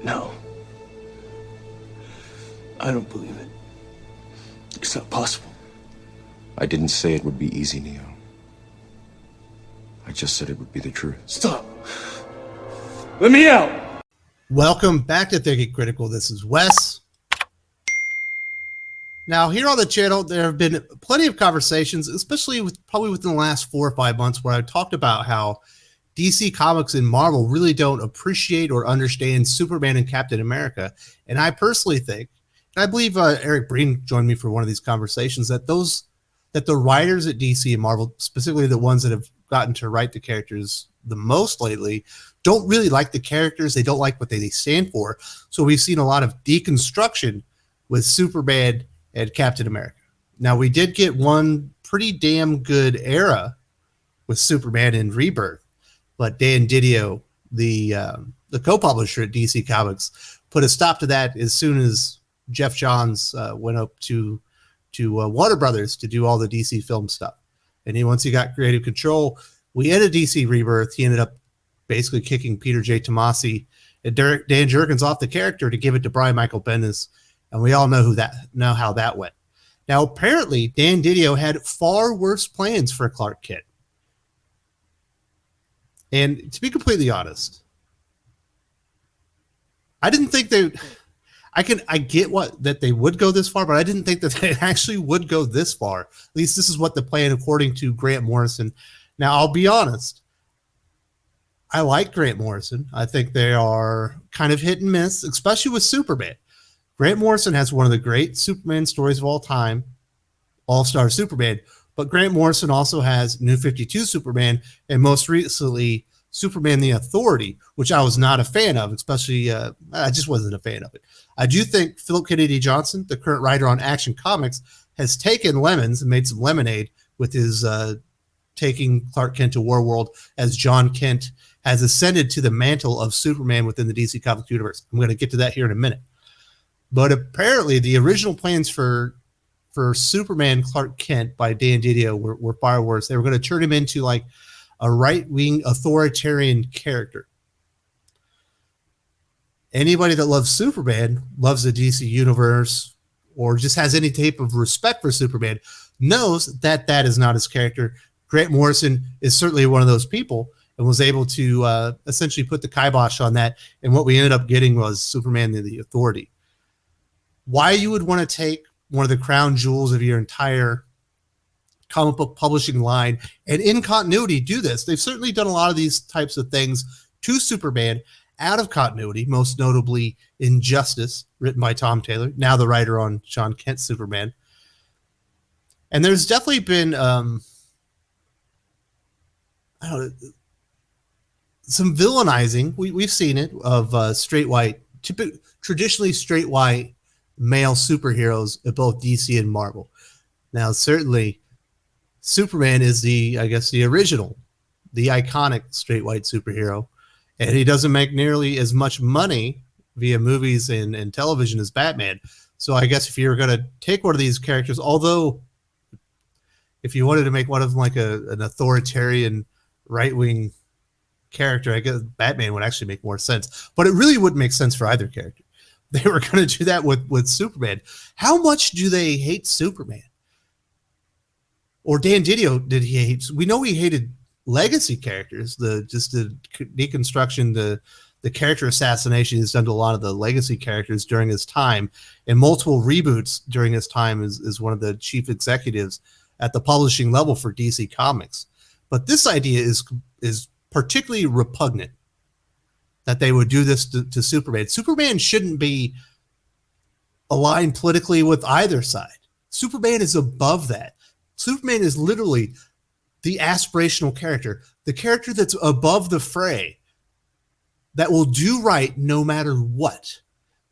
No. I don't believe it. It's not possible. I didn't say it would be easy, Neo. I just said it would be the truth. Stop. Let me out. Welcome back to Think It Critical. This is Wes. Now, here on the channel, there have been plenty of conversations, especially probably within the last 4 or 5 months, where I talked about how DC Comics and Marvel really don't appreciate or understand Superman and Captain America. And I personally think, and I believe Eric Breen joined me for one of these conversations, that the writers at DC and Marvel, specifically the ones that have gotten to write the characters the most lately, don't really like the characters. They don't like what they stand for. So we've seen a lot of deconstruction with Superman and Captain America. Now, we did get one pretty damn good era with Superman in Rebirth, but Dan Didio, the co-publisher at DC Comics, put a stop to that as soon as Jeff Johns went up to Warner Brothers to do all the DC film stuff. And once he got creative control, we ended DC Rebirth. He ended up basically kicking Peter J. Tomasi and Dan Jurgens off the character to give it to Brian Michael Bendis. And we all know how that went. Now, apparently, Dan Didio had far worse plans for Clark Kent. And to be completely honest, I didn't think I get that they would go this far, but I didn't think that they actually would go this far. At least this is what the plan, according to Grant Morrison. Now, I'll be honest. I like Grant Morrison. I think they are kind of hit and miss, especially with Superman. Grant Morrison has one of the great Superman stories of all time, All-Star Superman. But Grant Morrison also has New 52 Superman, and most recently, Superman the Authority, which I was not a fan of, especially, I just wasn't a fan of it. I do think Philip Kennedy Johnson, the current writer on Action Comics, has taken lemons and made some lemonade with his taking Clark Kent to Warworld, as John Kent has ascended to the mantle of Superman within the DC Comics universe. I'm going to get to that here in a minute. But apparently the original plans for Superman Clark Kent by Dan Didio were far worse. They were going to turn him into like a right-wing authoritarian character. Anybody that loves Superman, loves the DC universe, or just has any type of respect for Superman knows that that is not his character. Grant Morrison is certainly one of those people and was able to essentially put the kibosh on that. And what we ended up getting was Superman the Authority. Why you would want to take one of the crown jewels of your entire comic book publishing line and in continuity do this. They've certainly done a lot of these types of things to Superman out of continuity, most notably Injustice, written by Tom Taylor, now the writer on Sean Kent's Superman. And there's definitely been some villainizing. We've seen it of straight white, traditionally straight white male superheroes at both DC and Marvel. Now, certainly, Superman is the original, the iconic straight white superhero, and he doesn't make nearly as much money via movies and television as Batman. So I guess if you're going to take one of these characters, although if you wanted to make one of them like an authoritarian right-wing character, I guess Batman would actually make more sense. But it really wouldn't make sense for either character. They were going to do that with Superman. How much do they hate Superman? Or Dan Didio, did he hate? We know he hated legacy characters, the deconstruction, the character assassination he's done to a lot of the legacy characters during his time, and multiple reboots during his time as one of the chief executives at the publishing level for DC Comics. But this idea is particularly repugnant, that they would do this to Superman. Superman shouldn't be aligned politically with either side. Superman is above that. Superman is literally the aspirational character, the character that's above the fray, that will do right no matter what,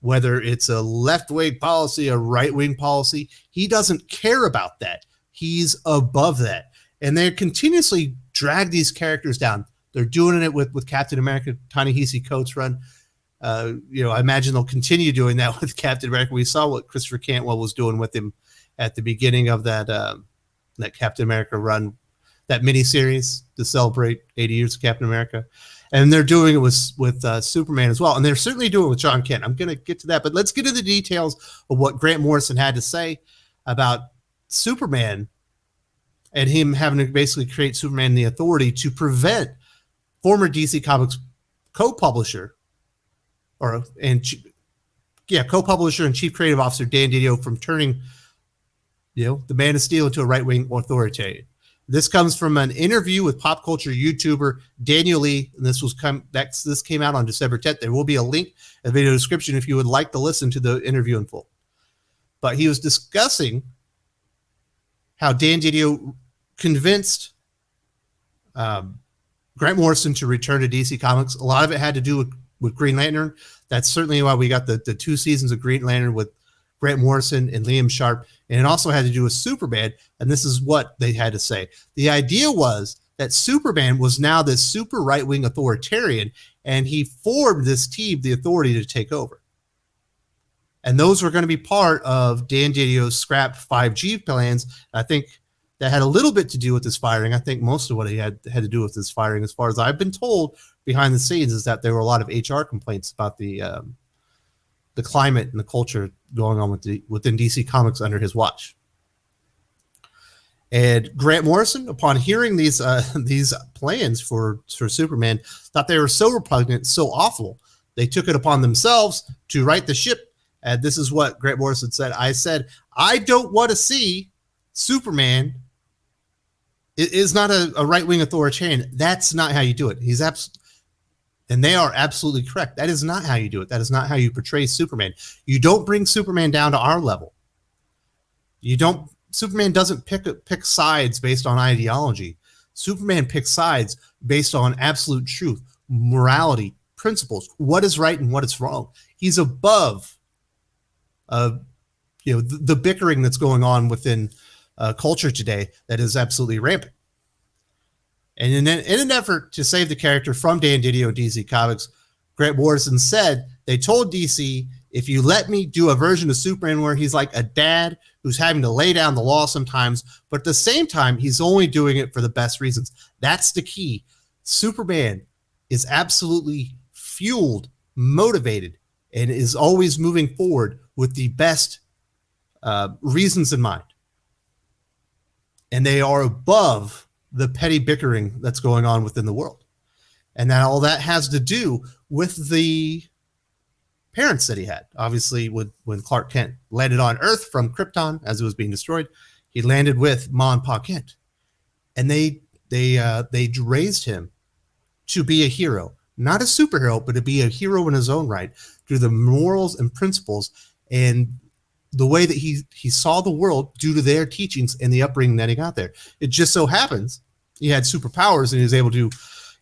whether it's a left-wing policy, a right-wing policy. He doesn't care about that. He's above that. And they continuously drag these characters down. They're doing it with Captain America, Ta-Nehisi Coates run. I imagine they'll continue doing that with Captain America. We saw what Christopher Cantwell was doing with him at the beginning of that Captain America run, that miniseries to celebrate 80 years of Captain America. And they're doing it with Superman as well. And they're certainly doing it with John Kent. I'm going to get to that. But let's get into the details of what Grant Morrison had to say about Superman and him having to basically create Superman the Authority to prevent former DC Comics co-publisher co-publisher and chief creative officer Dan Didio from turning the Man of Steel into a right-wing authoritarian. This comes from an interview with pop culture YouTuber Daniel Lee, and this came out on December 10th. There will be a link in the video description if you would like to listen to the interview in full. But he was discussing how Dan Didio convinced Grant Morrison to return to DC Comics. A lot of it had to do with Green Lantern. That's certainly why we got the 2 seasons of Green Lantern with Grant Morrison and Liam Sharp. And it also had to do with Superman. And this is what they had to say. The idea was that Superman was now this super right-wing authoritarian, and he formed this team, the Authority, to take over. And those were going to be part of Dan Didio's scrapped 5G plans. I think that had a little bit to do with his firing. I think most of what he had to do with his firing, as far as I've been told behind the scenes, is that there were a lot of HR complaints about the climate and the culture going on within DC Comics under his watch. And Grant Morrison, upon hearing these plans for Superman, thought they were so repugnant, so awful, they took it upon themselves to right the ship. And this is what Grant Morrison said. I said, I don't want to see Superman is not a right-wing authoritarian. That's not how you do it. And they are absolutely correct. That is not how you do it. That is not how you portray Superman. You don't bring Superman down to our level. Superman doesn't pick sides based on ideology. Superman picks sides based on absolute truth, morality, principles, what is right and what is wrong. He's above the bickering that's going on within culture today that is absolutely rampant. And in an effort to save the character from Dan Didio and DC Comics, Grant Morrison said they told DC, if you let me do a version of Superman where he's like a dad who's having to lay down the law sometimes, but at the same time, he's only doing it for the best reasons. That's the key. Superman is absolutely fueled, motivated, and is always moving forward with the best reasons in mind. And they are above the petty bickering that's going on within the world. And that all that has to do with the parents that he had. Obviously, when Clark Kent landed on Earth from Krypton as it was being destroyed, he landed with Ma and Pa Kent. And they raised him to be a hero, not a superhero, but to be a hero in his own right through the morals and principles and the way that he saw the world due to their teachings and the upbringing that he got there. It just so happens he had superpowers and he was able to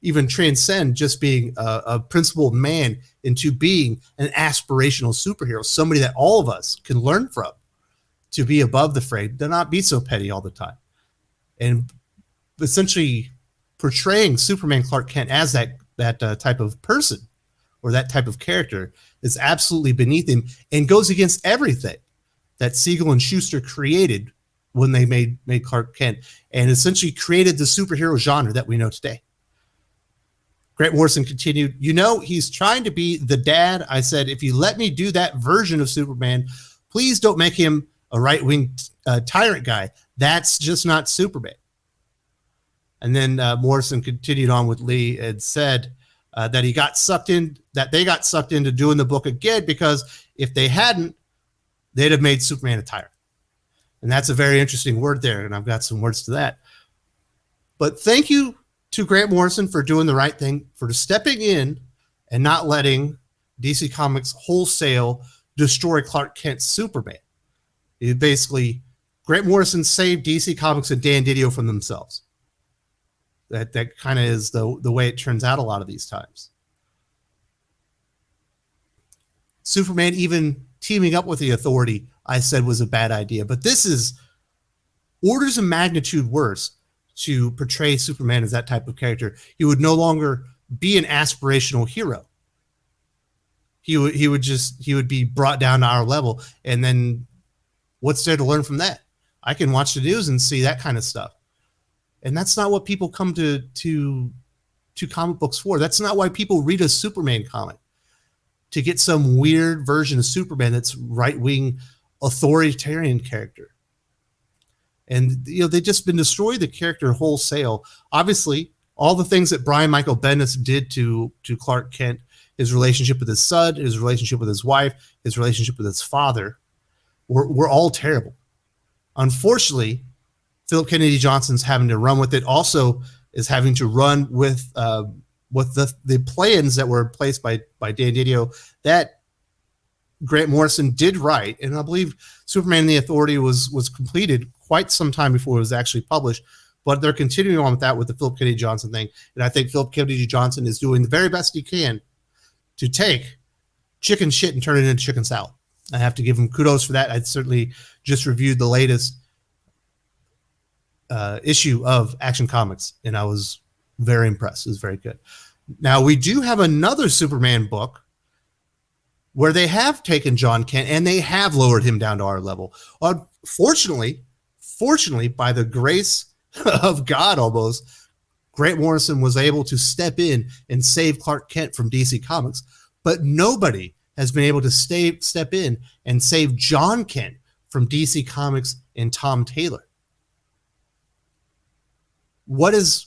even transcend just being a principled man into being an aspirational superhero, somebody that all of us can learn from, to be above the fray, to not be so petty all the time. And essentially portraying Superman Clark Kent as that type of person or that type of character is absolutely beneath him and goes against everything that Siegel and Schuster created when they made Clark Kent and essentially created the superhero genre that we know today. Grant Morrison continued, he's trying to be the dad. I said, if you let me do that version of Superman, please don't make him a right-wing tyrant guy. That's just not Superman. And then Morrison continued on with Lee and said that they got sucked into doing the book again because if they hadn't, they'd have made Superman a tyrant. And that's a very interesting word there, and I've got some words to that. But thank you to Grant Morrison for doing the right thing, for stepping in and not letting DC Comics wholesale destroy Clark Kent's Superman. Grant Morrison saved DC Comics and Dan Didio from themselves. That kind of is the way it turns out a lot of these times. Superman even teaming up with the Authority, I said, was a bad idea. But this is orders of magnitude worse to portray Superman as that type of character. He would no longer be an aspirational hero. He would be brought down to our level. And then what's there to learn from that? I can watch the news and see that kind of stuff. And that's not what people come to to comic books for. That's not why people read a Superman comic, to get some weird version of Superman that's right-wing authoritarian character. And they just been destroying the character wholesale. Obviously, all the things that Brian Michael Bendis did to Clark Kent, his relationship with his son, his relationship with his wife, his relationship with his father, were all terrible. Unfortunately, Philip Kennedy Johnson's having to run with it. Also, is having to run with the plans that were placed by Dan Didio that Grant Morrison did write, and I believe Superman and the Authority was completed quite some time before it was actually published. But they're continuing on with that with the Philip Kennedy Johnson thing, and I think Philip Kennedy Johnson is doing the very best he can to take chicken shit and turn it into chicken salad. I have to give him kudos for that. I certainly just reviewed the latest issue of Action Comics, and I was very impressed. It was very good. Now, we do have another Superman book where they have taken John Kent and they have lowered him down to our level. Fortunately, by the grace of God almost, Grant Morrison was able to step in and save Clark Kent from DC Comics, but nobody has been able to step in and save John Kent from DC Comics and Tom Taylor. What is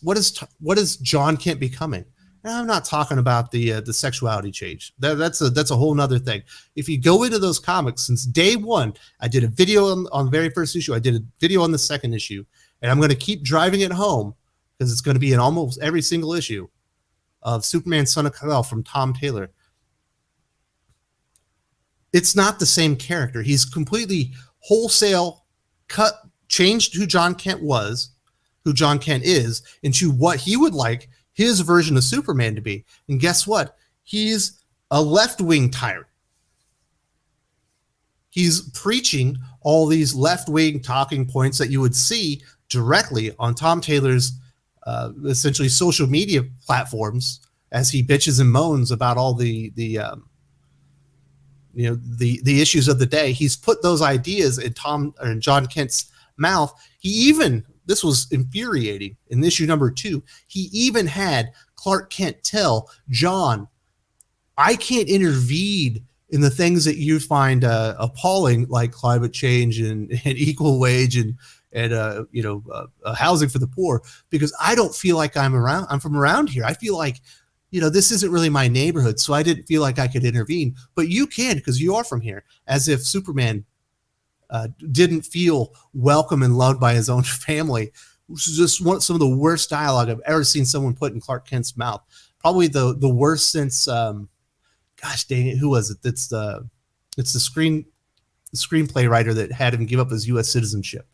John Kent becoming? And I'm not talking about the sexuality change. That's a whole nother thing. If you go into those comics, since day one, I did a video on the very first issue. I did a video on the second issue, and I'm going to keep driving it home because it's going to be in almost every single issue of Superman Son of Kal-El from Tom Taylor. It's not the same character. He's completely wholesale changed who John Kent was, who John Kent is, into what he would like his version of Superman to be. And guess what? He's a left-wing tyrant. He's preaching all these left-wing talking points that you would see directly on Tom Taylor's essentially social media platforms as he bitches and moans about all the issues of the day. He's put those ideas in John Kent's mouth. He even, this was infuriating in issue number 2, he even had Clark Kent tell John, I can't intervene in the things that you find appalling, like climate change and equal wage and housing for the poor, because I don't feel like I'm from around here. I feel like, this isn't really my neighborhood, so I didn't feel like I could intervene. But you can, because you are from here. As if Superman didn't feel welcome and loved by his own family, which is just some of the worst dialogue I've ever seen someone put in Clark Kent's mouth. Probably the worst since, gosh dang it, who was it? It's the screenplay writer that had him give up his U.S. citizenship.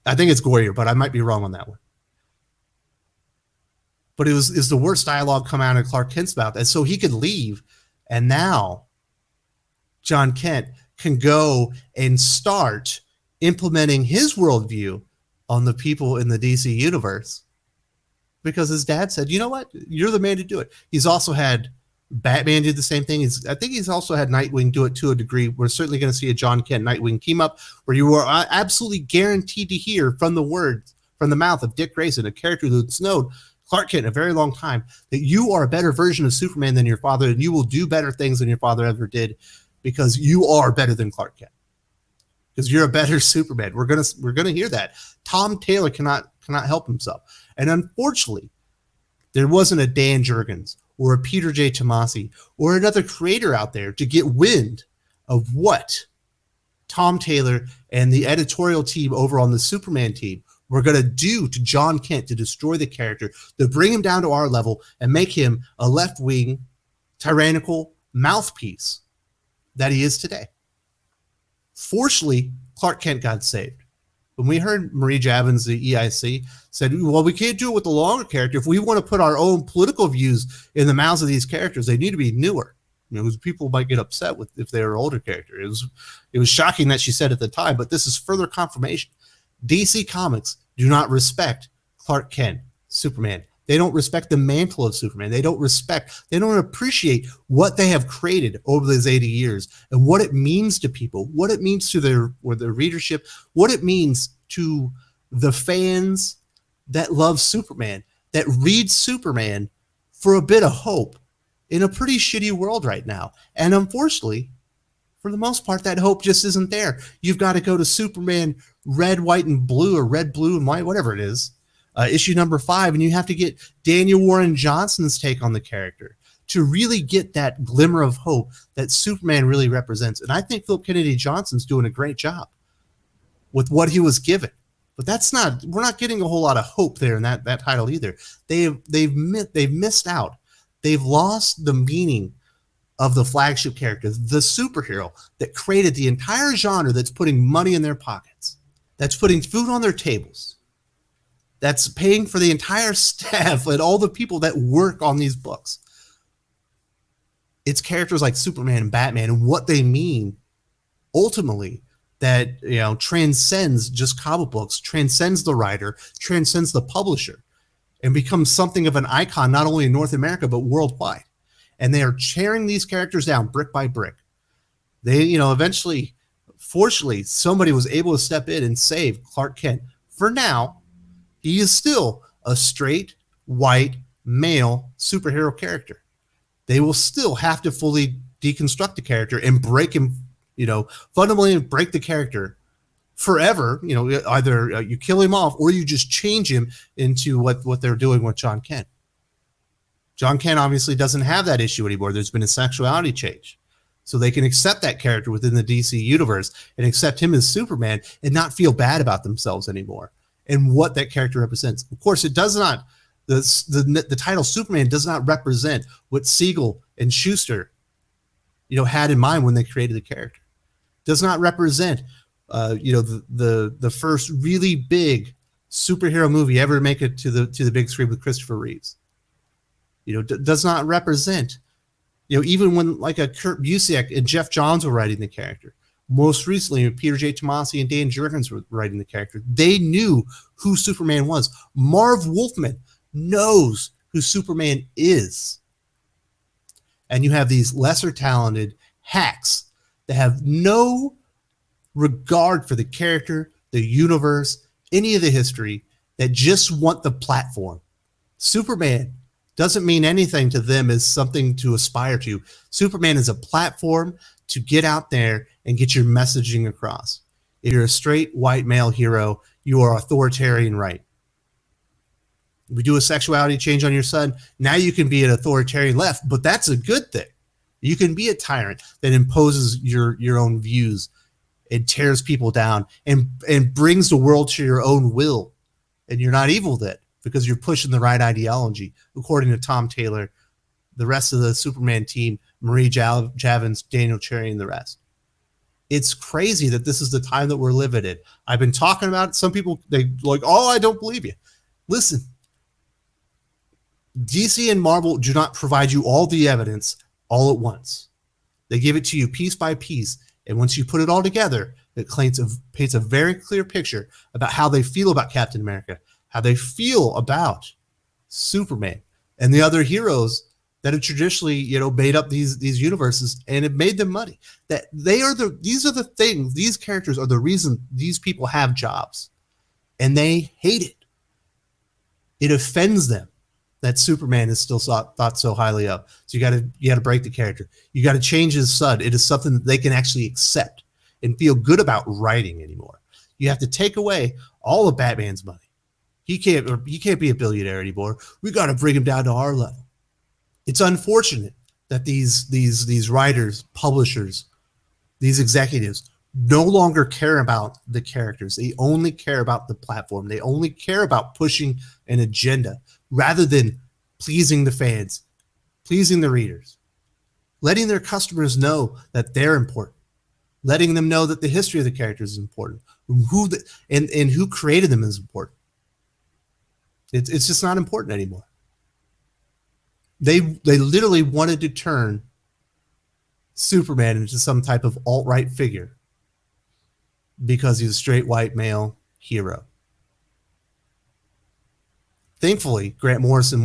I think it's Goyer, but I might be wrong on that one. But it's the worst dialogue come out of Clark Kent's mouth, and so he could leave, and now John Kent can go and start implementing his worldview on the people in the DC universe, because his dad said, you know what, you're the man to do it. He's also had Batman did the same thing. I think he's also had Nightwing do it to a degree. We're certainly going to see a John Kent Nightwing team up where you are absolutely guaranteed to hear from the mouth of Dick Grayson, a character that's known Clark Kent a very long time, that you are a better version of Superman than your father, and you will do better things than your father ever did, because you are better than Clark Kent, because you're a better Superman. We're gonna hear that. Tom Taylor cannot help himself, and unfortunately, there wasn't a Dan Jurgens or a Peter J. Tomasi or another creator out there to get wind of what Tom Taylor and the editorial team over on the Superman team were going to do to John Kent to destroy the character, to bring him down to our level and make him a left-wing, tyrannical mouthpiece that he is today. Fortunately, Clark Kent got saved. When we heard Marie Javins, the EIC, said, well, we can't do it with the longer character. If we want to put our own political views in the mouths of these characters, they need to be newer. Because people might get upset if they're an older character. It was shocking that she said at the time, but this is further confirmation. DC Comics do not respect Clark Kent, Superman. They don't respect the mantle of Superman. They don't appreciate what they have created over those 80 years and what it means to people, what it means to their readership, what it means to the fans that love Superman. that reads Superman for a bit of hope in a pretty shitty world right now. And unfortunately, for the most part, that hope just isn't there. You've got to go to Superman Red, White, and Blue, or Red, Blue, and White, whatever it is, issue number 5, and you have to get Daniel Warren Johnson's take on the character to really get that glimmer of hope that Superman really represents. And I think Philip Kennedy Johnson's doing a great job with what he was given. But we're not getting a whole lot of hope there in that title either. They've missed out. They've lost the meaning of the flagship character, the superhero that created the entire genre, that's putting money in their pockets, that's putting food on their tables, that's paying for the entire staff and all the people that work on these books. It's characters like Superman and Batman and what they mean ultimately, that transcends just comic books, transcends the writer, transcends the publisher, and becomes something of an icon not only in North America but worldwide. And they are tearing these characters down brick by brick. They, eventually, fortunately, somebody was able to step in and save Clark Kent. For now, he is still a straight, white, male superhero character. They will still have to fully deconstruct the character and break him, fundamentally break the character forever. Either you kill him off or you just change him into what they're doing with John Kent. John Kent obviously doesn't have that issue anymore. There's been a sexuality change. So they can accept that character within the DC universe and accept him as Superman and not feel bad about themselves anymore and what that character represents. Of course, it does not, the title Superman does not represent what Siegel and Schuster, had in mind when they created the character. Does not represent, the first really big superhero movie ever to make it to the big screen with Christopher Reeves. Does not represent, even when like a Kurt Busiek and Jeff Johns were writing the character. Most recently, Peter J. Tomasi and Dan Jurgens were writing the character. They knew who Superman was. Marv Wolfman knows who Superman is. And you have these lesser talented hacks that have no regard for the character, the universe, any of the history, that just want the platform. Superman doesn't mean anything to them as something to aspire to. Superman is a platform to get out there and get your messaging across. If you're a straight white male hero, you are authoritarian right. If we do a sexuality change on your son, now you can be an authoritarian left, but that's a good thing. You can be a tyrant that imposes your own views and tears people down and brings the world to your own will. And you're not evil then, because you're pushing the right ideology, according to Tom Taylor, the rest of the Superman team, Marie Javins, Daniel Cherry, and the rest. It's crazy that this is the time that we're living in. I've been talking about it. Some people, they like, oh, I don't believe you. Listen, DC and Marvel do not provide you all the evidence all at once. They give it to you piece by piece. And once you put it all together, it paints a very clear picture about how they feel about Captain America, how they feel about Superman and the other heroes that have traditionally, made up these universes and have made them money. That these are the things, these characters are the reason these people have jobs, and they hate it. It offends them that Superman is still thought so highly of. So you got to break the character. You got to change his son. It is something that they can actually accept and feel good about writing anymore. You have to take away all of Batman's money. He can't be a billionaire anymore. We got to bring him down to our level. It's unfortunate that these writers, publishers, these executives no longer care about the characters. They only care about the platform. They only care about pushing an agenda rather than pleasing the fans, pleasing the readers, letting their customers know that they're important, letting them know that the history of the characters is important, and who created them is important. It's just not important anymore. They literally wanted to turn Superman into some type of alt-right figure because he's a straight white male hero. Thankfully, Grant Morrison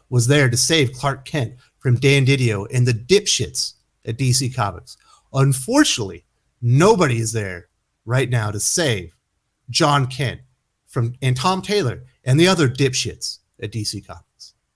was there to save Clark Kent from Dan Didio and the dipshits at DC Comics. Unfortunately, nobody is there right now to save John Kent and Tom Taylor and the other dipshits at DC Comics.